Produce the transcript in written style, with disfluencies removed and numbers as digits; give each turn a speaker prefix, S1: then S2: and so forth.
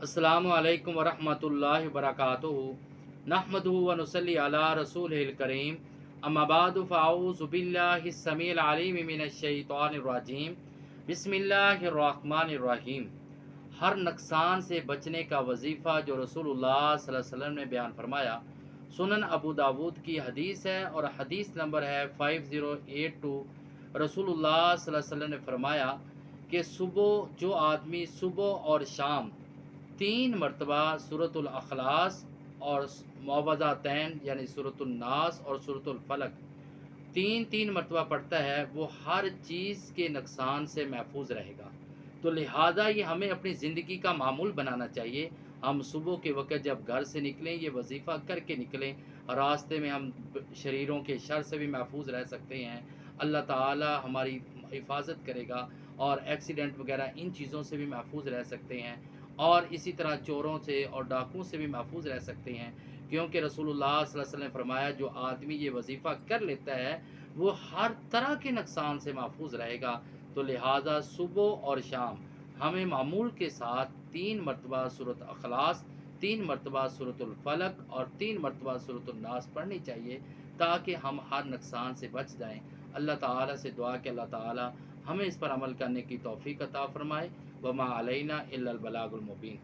S1: अस्सलामु अलैकुम वरहमतुल्लाहि वबरकातुहू नहमदुहु व नुसल्ली अला रसूलिहिल करीम अम्मा बादु फ़अऊज़ु बिल्लाहिस समीइल अलीम मिनश शैतानिर रजीम बिस्मिल्लाहिर रहमानिर रहीम। हर नुकसान से बचने का वजीफ़ा जो रसूलुल्लाह सल्लल्लाहु अलैहि वसल्लम ने बयान फरमाया, सुनन अबू दाऊद की हदीस है और हदीस नंबर है 5082। रसूलुल्लाह सल्लल्लाहु अलैहि वसल्लम ने फरमाया कि जो आदमी सुबह और शाम 3 मरतबा सूरतुल अखलास और मुअव्वज़तैन यानी सूरतुल नास और सूरतुल फलक 3 3 मरतबा पढ़ता है, वो हर चीज़ के नुकसान से महफूज रहेगा। तो लिहाजा ये हमें अपनी ज़िंदगी का मामूल बनाना चाहिए। हम सुबह के वक़्त जब घर से निकलें, ये वजीफ़ा करके निकलें। रास्ते में हम शरीरों के शर से भी महफूज रह सकते हैं। अल्लाह ताला हमारी हिफाजत करेगा और एक्सीडेंट वगैरह इन चीज़ों से भी महफूज रह सकते हैं, और इसी तरह चोरों से और डाकुओं से भी महफूज रह सकते हैं। क्योंकि रसूलुल्लाह सल्लल्लाहु अलैहि वसल्लम ने फरमाया, जो आदमी ये वजीफ़ा कर लेता है वो हर तरह के नुकसान से महफूज रहेगा। तो लिहाजा सुबह और शाम हमें मामूल के साथ 3 मरतबा सूरत अखलास, 3 मरतबा सूरतुल फलक और 3 मरतबा सूरतुल नास पढ़नी चाहिए, ताकि हम हर नुकसान से बच जाएं। अल्लाह ताला से दुआ कि अल्लाह ताला हमें इस पर अमल करने की तौफीक अता फ़रमाए। वमा अलैना इल्लल बलागुल मुबीन।